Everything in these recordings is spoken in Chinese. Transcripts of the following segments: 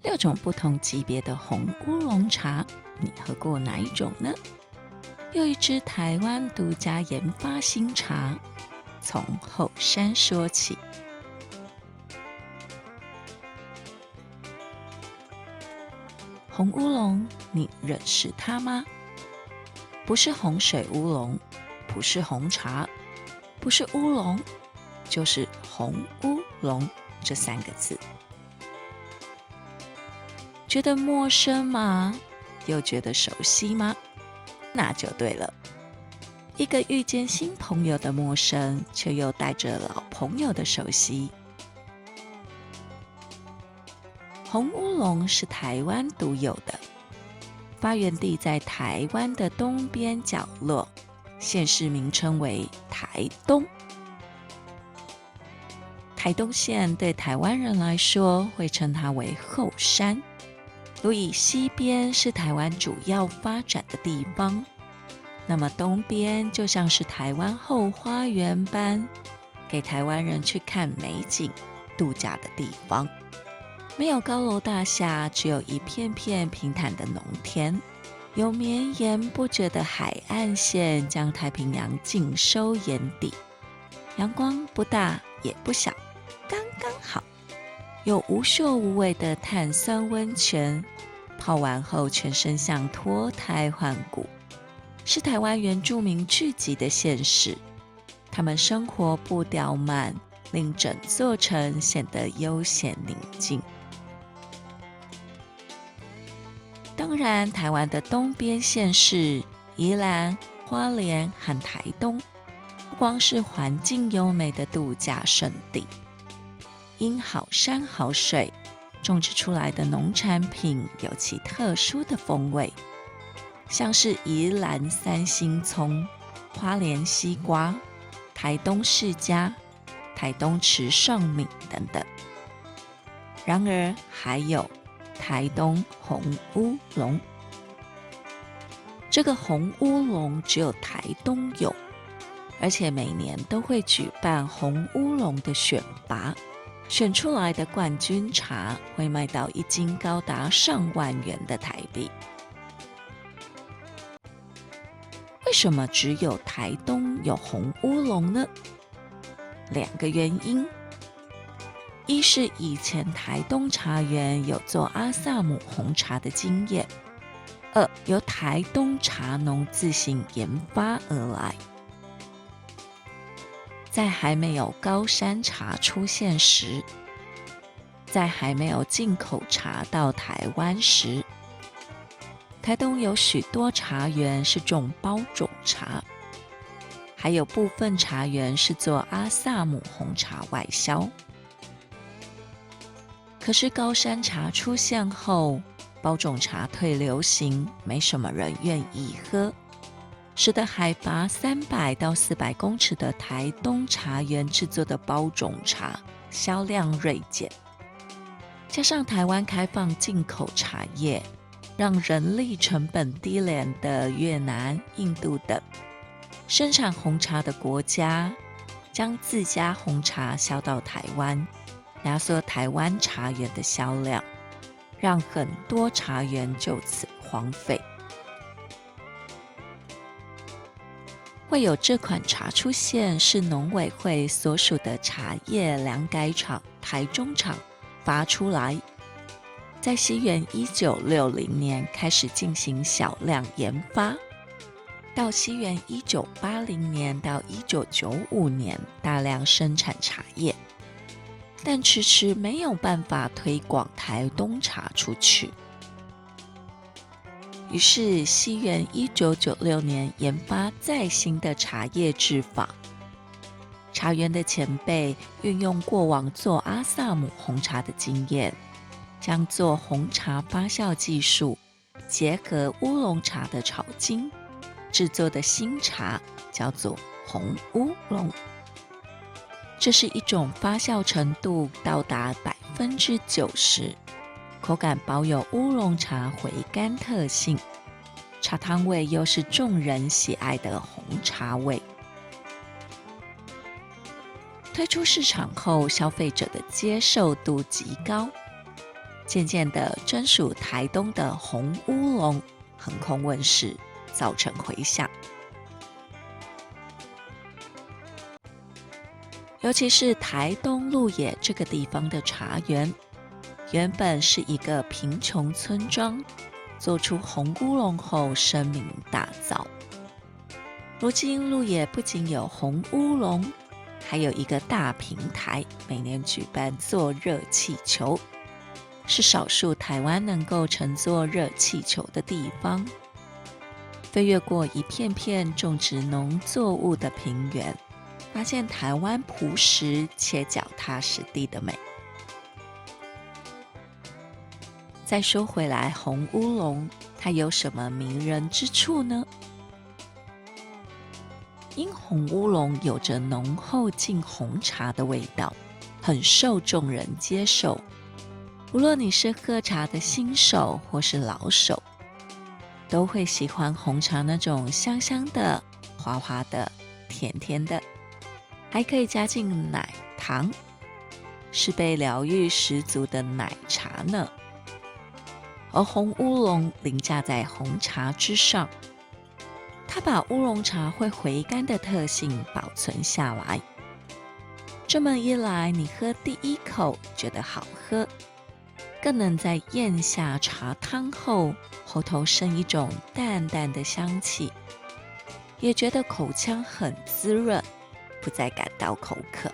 6种不同级别的红乌龙茶，你喝过哪一种呢？又一支台湾独家研发新茶，从后山说起。红乌龙，你认识它吗？不是洪水乌龙，不是红茶，不是乌龙，就是红乌龙这3个字。觉得陌生吗？又觉得熟悉吗？那就对了。一个遇见新朋友的陌生，却又带着老朋友的熟悉。红乌龙是台湾独有的，发源地在台湾的东边角落，县市名称为台东。台东县对台湾人来说，会称它为后山。如以西边是台湾主要发展的地方，那么东边就像是台湾后花园般，给台湾人去看美景、度假的地方。没有高楼大厦，只有一片片平坦的农田，有绵延不绝的海岸线将太平洋尽收眼底。阳光不大也不小，刚刚好。有无嗅无味的碳酸温泉，泡完后全身像脱胎换骨，是台湾原住民聚集的县市。他们生活步调慢，令整座城显得悠闲宁静。当然，台湾的东边县市宜兰、花莲和台东，不光是环境优美的度假胜地，因好山好水，种植出来的农产品有其特殊的风味，像是宜兰三星葱、花莲西瓜、台东释迦、台东池上米等等。然而还有台东红乌龙，这个红乌龙只有台东有，而且每年都会举办红乌龙的选拔，选出来的冠军茶会卖到1斤高达上万元的台币。为什么只有台东有红乌龙呢？2个原因。一是以前台东茶园有做阿萨姆红茶的经验，2由台东茶农自行研发而来。在还没有高山茶出现时，在还没有进口茶到台湾时，台东有许多茶园是种包种茶，还有部分茶园是做阿萨姆红茶外销。可是高山茶出现后，包种茶退流行，没什么人愿意喝，使得海拔300到400公尺的台东茶园制作的包种茶销量锐减。加上台湾开放进口茶叶，让人力成本低廉的越南、印度等生产红茶的国家，将自家红茶销到台湾，压缩台湾茶园的销量，让很多茶园就此荒废。会有这款茶出现，是农委会所属的茶叶粮改厂台中厂发出来，在西元1960年开始进行小量研发，到西元1980年到1995年大量生产茶叶，但迟迟没有办法推广台东茶出去。于是西元1996年研发再新的茶叶制法，茶园的前辈运用过往做阿萨姆红茶的经验，将做红茶发酵技术结合乌龙茶的炒精，制作的新茶叫做红乌龙。这是一种发酵程度到达90%，口感保有乌龙茶回甘特性，茶汤味又是众人喜爱的红茶味。推出市场后，消费者的接受度极高，渐渐的，专属台东的红乌龙横空问世，造成回响。尤其是台东鹿野这个地方的茶园，原本是一个贫穷村庄，做出红乌龙后声名大噪。如今鹿野不仅有红乌龙，还有一个大平台，每年举办坐热气球，是少数台湾能够乘坐热气球的地方。飞越过一片片种植农作物的平原，发现台湾朴实且脚踏实地的美。再说回来，红乌龙它有什么迷人之处呢？因红乌龙有着浓厚近红茶的味道，很受众人接受。无论你是喝茶的新手或是老手，都会喜欢红茶那种香香的、滑滑的、甜甜的，还可以加进奶糖，是被疗愈十足的奶茶呢。而红乌龙凌驾在红茶之上，它把乌龙茶会回甘的特性保存下来。这么一来，你喝第一口觉得好喝，更能在咽下茶汤后，喉头生一种淡淡的香气，也觉得口腔很滋润，不再感到口渴。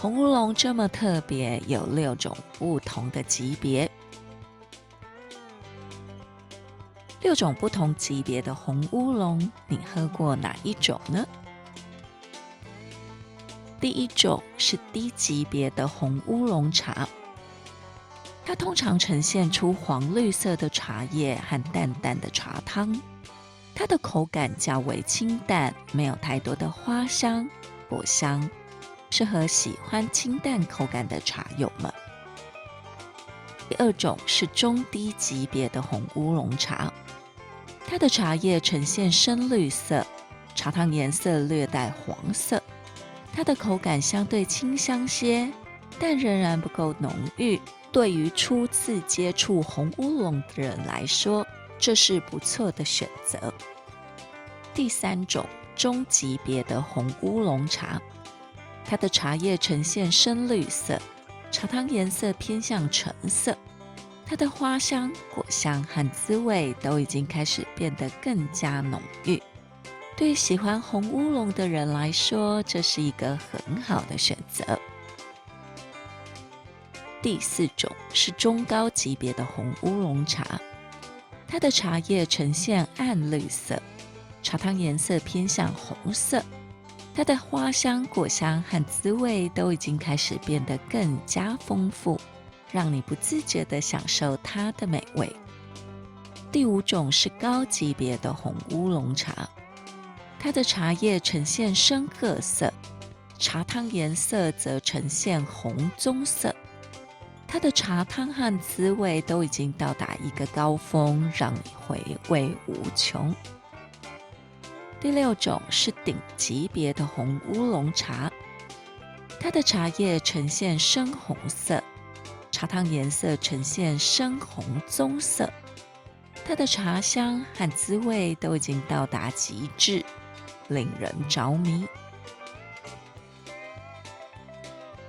红乌龙这么特别，有6种不同的级别。6种不同级别的红乌龙，你喝过哪一种呢？第一种是低级别的红乌龙茶，它通常呈现出黄绿色的茶叶和淡淡的茶汤，它的口感较为清淡，没有太多的花香、果香，适合喜欢清淡口感的茶友们。第二种是中低级别的红乌龙茶，它的茶叶呈现深绿色，茶汤颜色略带黄色，它的口感相对清香些，但仍然不够浓郁。对于初次接触红乌龙的人来说，这是不错的选择。第三种中级别的红乌龙茶，它的茶叶呈现深绿色，茶汤颜色偏向橙色，它的花香、果香和滋味都已经开始变得更加浓郁。对喜欢红乌龙的人来说，这是一个很好的选择。第四种是中高级别的红乌龙茶，它的茶叶呈现暗绿色，茶汤颜色偏向红色，它的花香、果香和滋味都已经开始变得更加丰富，让你不自觉地享受它的美味。第五种是高级别的红乌龙茶，它的茶叶呈现深褐色，茶汤颜色则呈现红棕色，它的茶汤和滋味都已经到达一个高峰，让你回味无穷。第六种是顶级别的红乌龙茶，它的茶叶呈现深红色，茶汤颜色呈现深红棕色，它的茶香和滋味都已经到达极致，令人着迷。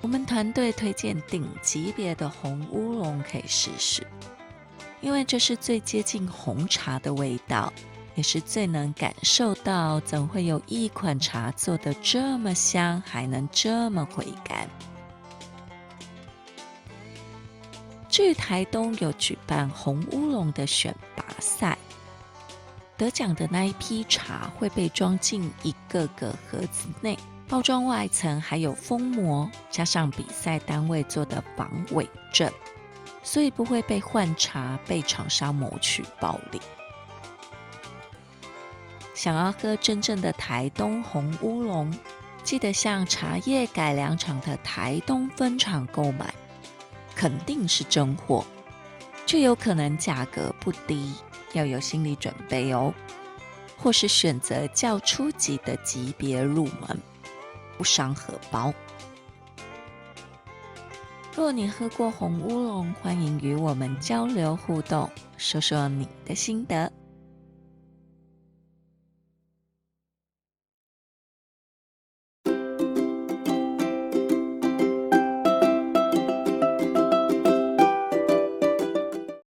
我们团队推荐顶级别的红乌龙可以试试，因为这是最接近红茶的味道，也是最能感受到怎会有一款茶做得这么香，还能这么回甘。至于台东有举办红乌龙的选拔赛，得奖的那一批茶会被装进一个个盒子内，包装外层还有封膜，加上比赛单位做的防伪证，所以不会被换茶、被厂商谋取暴利。想要喝真正的台东红乌龙，记得向茶叶改良厂的台东分厂购买，肯定是真货，却有可能价格不低，要有心理准备哦。或是选择较初级的级别入门，不伤荷包。若你喝过红乌龙，欢迎与我们交流互动，说说你的心得。